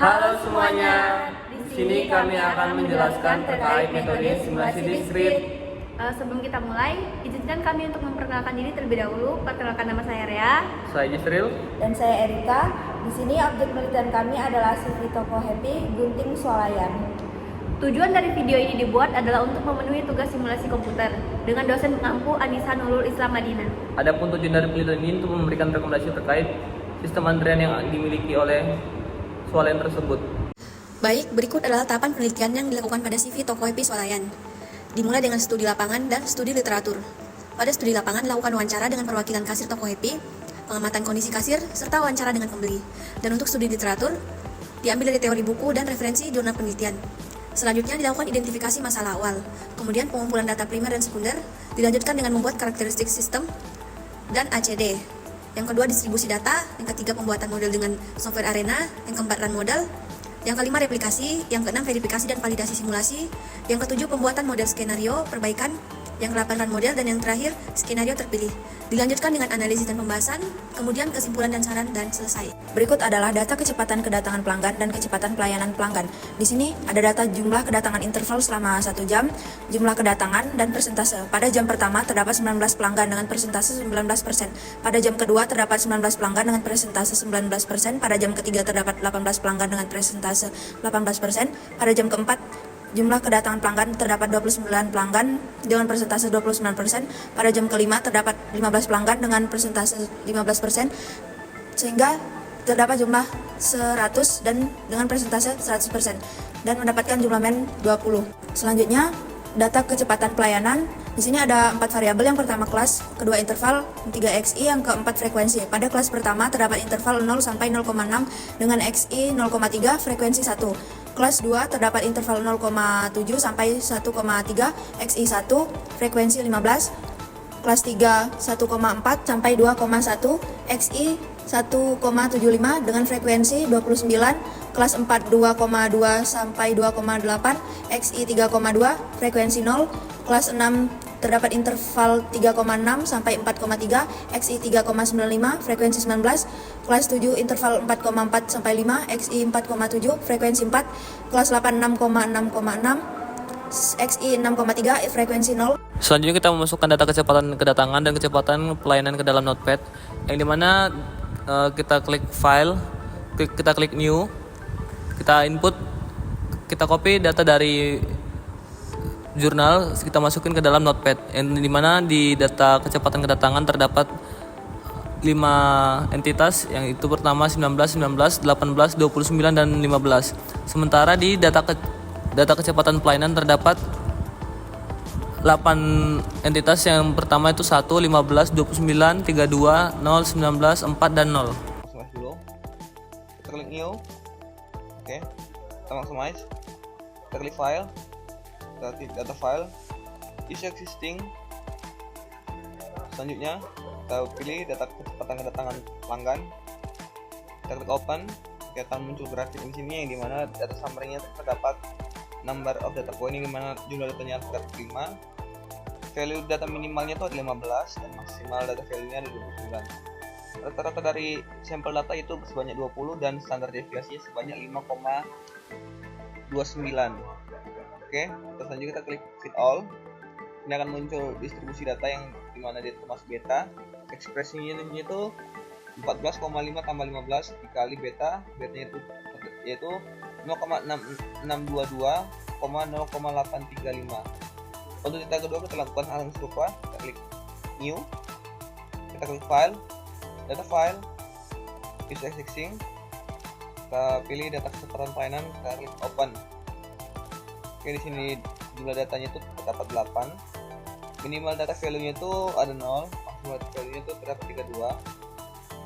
Halo semuanya, di sini kami akan menjelaskan terkait metode simulasi discrete. Sebelum kita mulai, izinkan kami untuk memperkenalkan diri terlebih dahulu. Perkenalkan, nama saya Rea. Saya Yusril. Dan saya Erika. Di sini objek penelitian kami adalah CV Toko Happy Gunting Swalayan. Tujuan dari video ini dibuat adalah untuk memenuhi tugas simulasi komputer dengan dosen pengampu Anissa Nurul Islam Madinah. Adapun tujuan dari penelitian ini untuk memberikan rekomendasi terkait sistem antrian yang dimiliki oleh swalayan tersebut. Baik, berikut adalah tahapan penelitian yang dilakukan pada CV Toko Happy Swalayan. Dimulai dengan studi lapangan dan studi literatur. Pada studi lapangan, lakukan wawancara dengan perwakilan kasir Toko Happy, pengamatan kondisi kasir, serta wawancara dengan pembeli. Dan untuk studi literatur, diambil dari teori buku dan referensi jurnal penelitian. Selanjutnya dilakukan identifikasi masalah awal, kemudian pengumpulan data primer dan sekunder, dilanjutkan dengan membuat karakteristik sistem dan ACD. Yang kedua, distribusi data. Yang ketiga, pembuatan model dengan software Arena. Yang keempat, run model. Yang kelima, replikasi. Yang keenam, verifikasi dan validasi simulasi. Yang ketujuh, pembuatan model skenario, perbaikan. Yang ke-8, run model. Dan yang terakhir, skenario terpilih. Dilanjutkan dengan analisis dan pembahasan, kemudian kesimpulan dan saran, dan selesai. Berikut adalah data kecepatan kedatangan pelanggan dan kecepatan pelayanan pelanggan. Di sini ada data jumlah kedatangan interval selama 1 jam, jumlah kedatangan, dan persentase. Pada jam pertama terdapat 19 pelanggan dengan persentase 19%. Pada jam kedua terdapat 19 pelanggan dengan persentase 19%. Pada jam ketiga terdapat 18 pelanggan dengan persentase 18%. Pada jam keempat jumlah kedatangan pelanggan terdapat 29 pelanggan dengan persentase 29%. Pada jam kelima terdapat 15 pelanggan dengan persentase 15%, sehingga terdapat jumlah 100 dan dengan persentase 100% dan mendapatkan jumlah men 20. Selanjutnya, data kecepatan pelayanan. Di sini ada 4 variabel. Yang pertama kelas, kedua interval, 3 XI, yang keempat frekuensi. Pada kelas pertama terdapat interval 0 sampai 0,6 dengan XI 0,3, frekuensi 1. Kelas 2 terdapat interval 0,7 sampai 1,3, XI 1, frekuensi 15. Kelas 3 1,4 sampai 2,1, XI 1,75 dengan frekuensi 29. Kelas 4 2,2 sampai 2,8, XI 3,2, frekuensi 0. Kelas 6 terdapat interval 3,6 sampai 4,3, XI 3,95, frekuensi 19. Kelas 7 interval 4,4 sampai 5, XI 4,7, frekuensi 4. Kelas 8 6,6,6, XI 6,3, frekuensi 0. Selanjutnya kita memasukkan data kecepatan kedatangan dan kecepatan pelayanan ke dalam Notepad, yang dimana kita klik file, kita klik new, kita input, kita copy data dari jurnal, kita masukin ke dalam Notepad, yang dimana di data kecepatan kedatangan terdapat 5 entitas, yang itu pertama 19, 18, 29, dan 15. Sementara di data kecepatan pelayanan terdapat 8 entitas, yang pertama itu 1, 15, 29, 32, 0, 19, 4, dan 0. Maximize dulu. Kita klik new. Oke. Kita maximize. Kita klik file. Kita klik data file. Use existing. Selanjutnya kita pilih data kecepatan kedatangan pelanggan. Kita klik open. Kita akan muncul grafik di sini yang dimana data summary-nya terdapat number of data point, yang dimana jumlah datanya terdapat 5. Value data minimalnya itu ada 15 dan maksimal data value-nya ada 29. Rata-rata dari sampel data itu sebanyak 20 dan standar deviasinya sebanyak 5,29. Oke, terus lanjut kita klik fit all. Ini akan muncul distribusi data yang dimana dia termasuk beta. Ekspresinya itu 14,5 tambah 15 dikali beta. Betanya itu yaitu 0,622,0,835. Untuk data kedua kita lakukan hal yang serupa. Kita klik new, kita klik file, data file, use existing, kita pilih data kecepatan pelayanan, kita klik open. Oke, di sini jumlah datanya itu terdapat 8. Minimal data value-nya itu ada 0, maksimal data value-nya itu terdapat 32.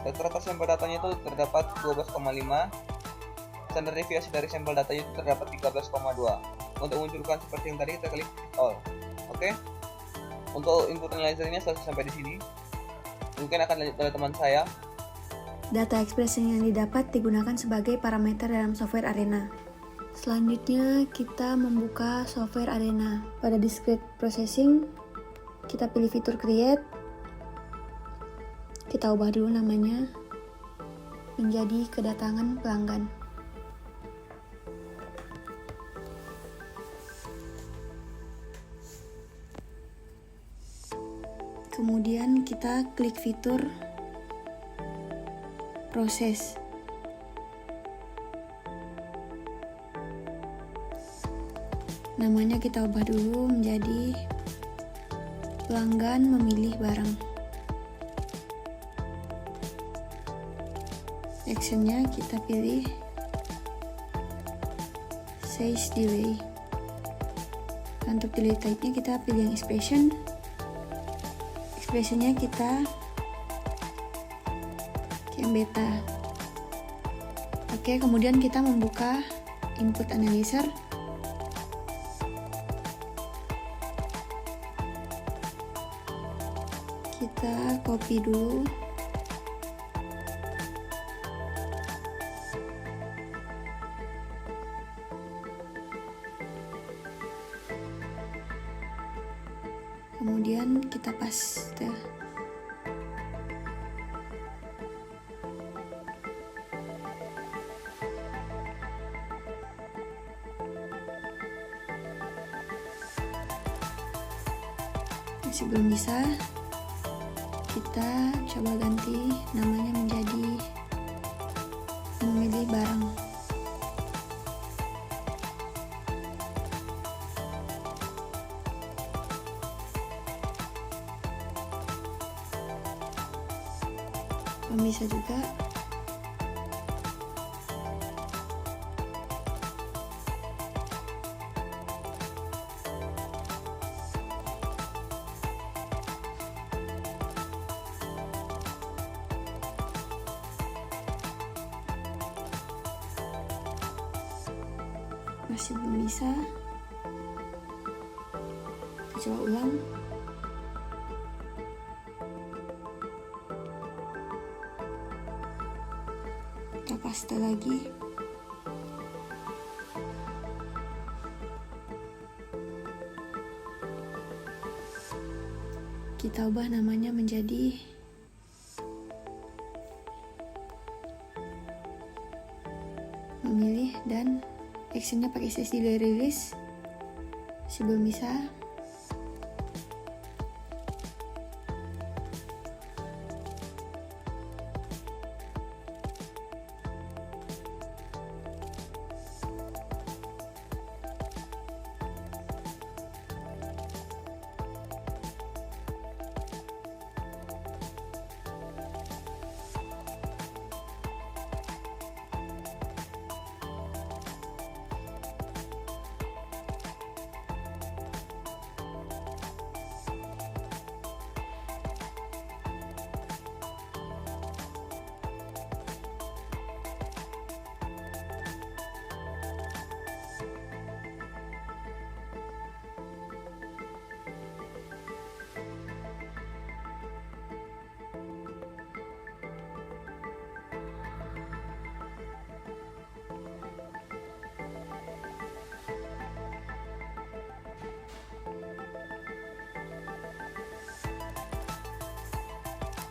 Rata-rata sampel datanya itu terdapat 12,5. Standar deviasi dari sampel datanya itu terdapat 13,2. Untuk menunjukkan seperti yang tadi kita klik all. Oke. Untuk input analyzer-nya selesai sampai di sini. Mungkin akan lanjut oleh teman saya. Data ekspresi yang didapat digunakan sebagai parameter dalam software Arena. Selanjutnya kita membuka software Arena. Pada discrete processing, kita pilih fitur create. Kita ubah dulu namanya menjadi kedatangan pelanggan. Kemudian kita klik fitur proses. Namanya kita ubah dulu menjadi pelanggan memilih barang. Actionnya kita pilih size delay. Untuk delay type-nya kita pilih yang expression. Expressionnya kita yang beta. Oke, kemudian kita membuka input analyzer. Kita copy dulu. Kemudian kita paste. Masih belum bisa. Kita coba ganti namanya menjadi memilih barang. Belum bisa juga. Masih belum bisa. Kita coba ulang. Kita paste lagi. Kita ubah namanya menjadi memilih dan actionnya pakai sesi delay release. Sebelum bisa.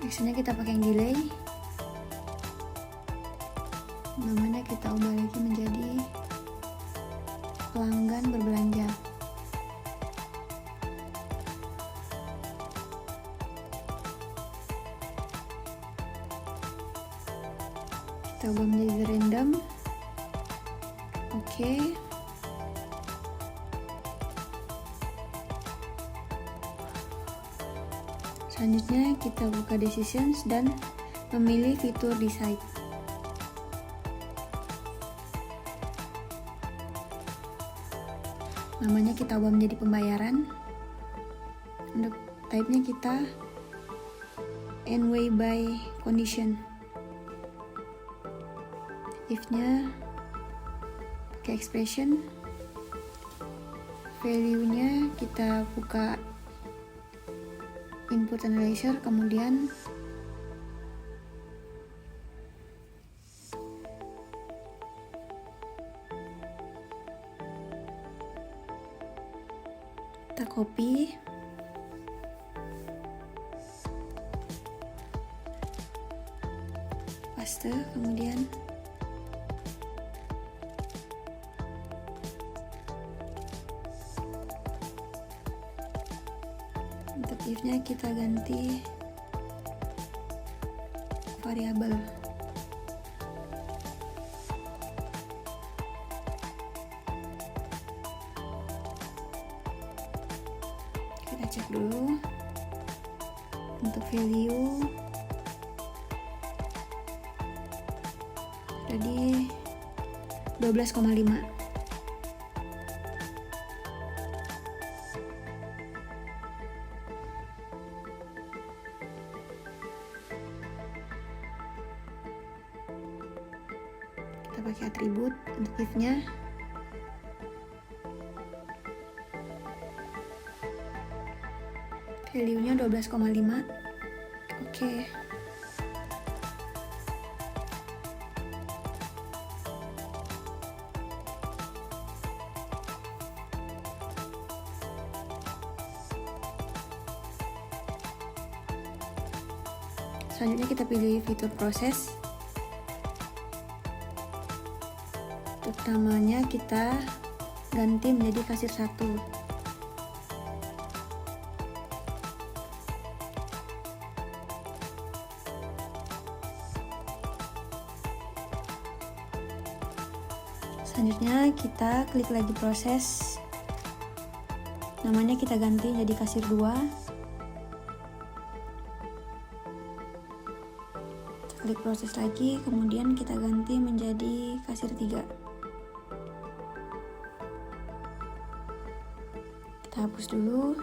Actionnya kita pakai yang delay. Namanya kita ubah lagi menjadi pelanggan berbelanja. Kita ubah menjadi random. Oke. Selanjutnya kita buka decisions dan memilih fitur decide. Namanya kita ubah menjadi pembayaran. Untuk type-nya kita way by condition. If-nya pakai expression. Value-nya kita buka input analyzer, kemudian kita copy, paste, kemudian kita if-nya kita ganti variabel. Kita cek dulu untuk value tadi 12,5. Kita pakai atribut untuk if-nya. Value-nya 12,5. Oke. Selanjutnya kita pilih fitur proses. Untuk namanya kita ganti menjadi kasir 1. Selanjutnya kita klik lagi proses. Namanya kita ganti jadi kasir 2. Klik proses lagi, kemudian kita ganti menjadi kasir 3. Kita hapus dulu.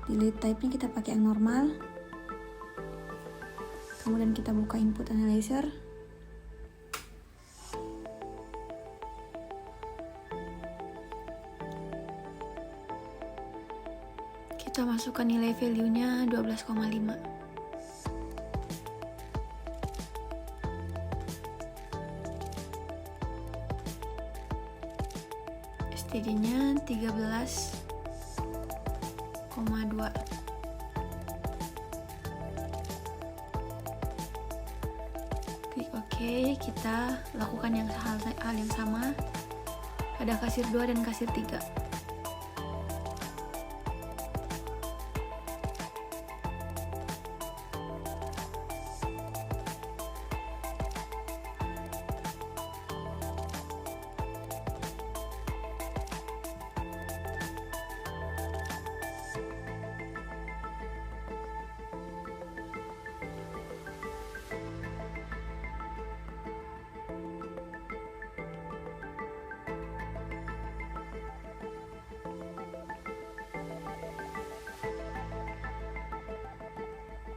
Delete type-nya kita pakai yang normal. Kemudian kita buka input analyzer. Kita masukkan nilai value-nya 12,5. STD-nya 13,2. Klik OK, kita lakukan hal yang sama pada kasir 2 dan kasir 3.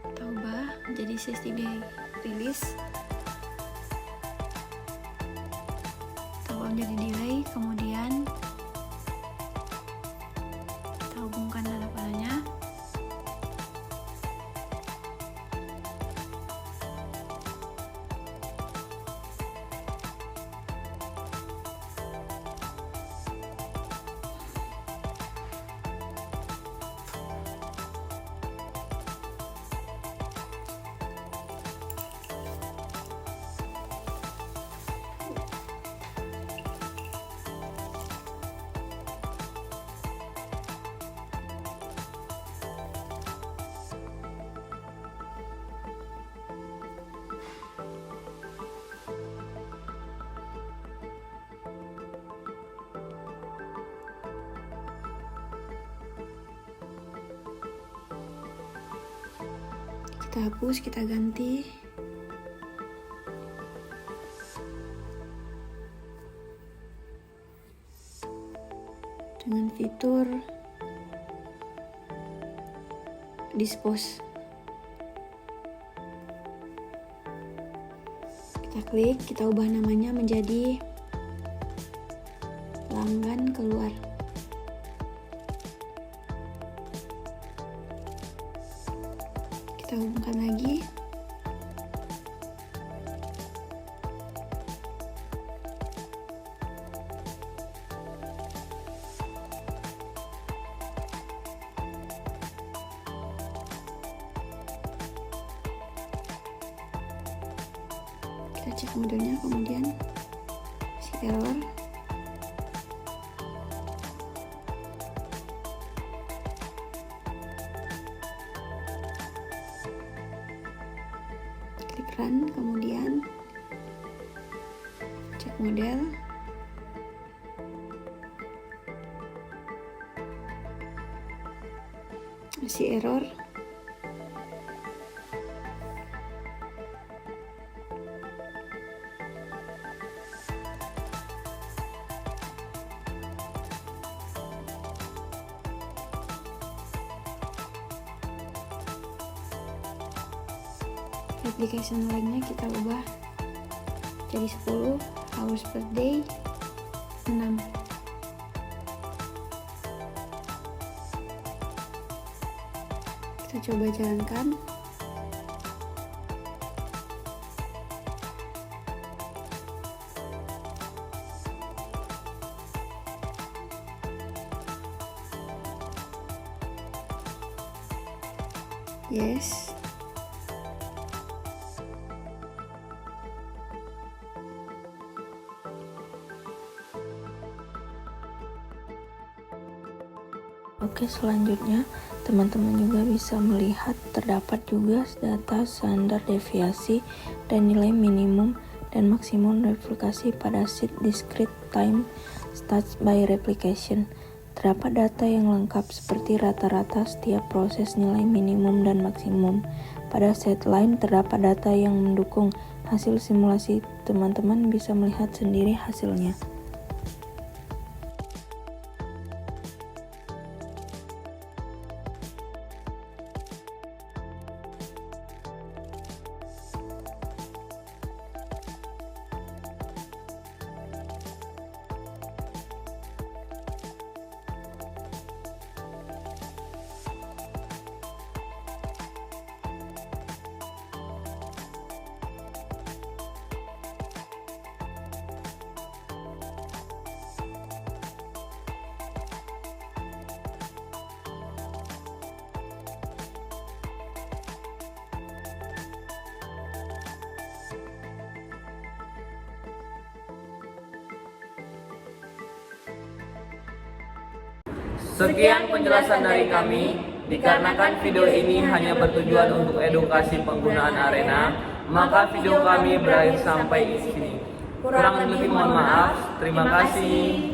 Kita ubah jadi CSTD release. Kita ubah menjadi delay, kemudian kita hubungkan data padanya. Kita hapus, kita ganti dengan fitur dispose. Kita klik, kita ubah namanya menjadi pelanggan keluar. Kita hubungkan lagi. Kita cek modenya, kemudian si error. run, kemudian cek model, masih error. Application lainnya kita ubah jadi 10, hours per day 6. Kita coba jalankan. Yes. Oke, selanjutnya teman-teman juga bisa melihat terdapat juga data standar deviasi dan nilai minimum dan maksimum replikasi pada sheet discrete time starts by replication. Terdapat data yang lengkap seperti rata-rata setiap proses nilai minimum dan maksimum. Pada set line terdapat data yang mendukung hasil simulasi. Teman-teman bisa melihat sendiri hasilnya. Sekian penjelasan dari kami. Dikarenakan video ini hanya bertujuan untuk edukasi penggunaan Arena, maka video kami berakhir sampai di sini. Kurang lebih mohon maaf. Terima kasih.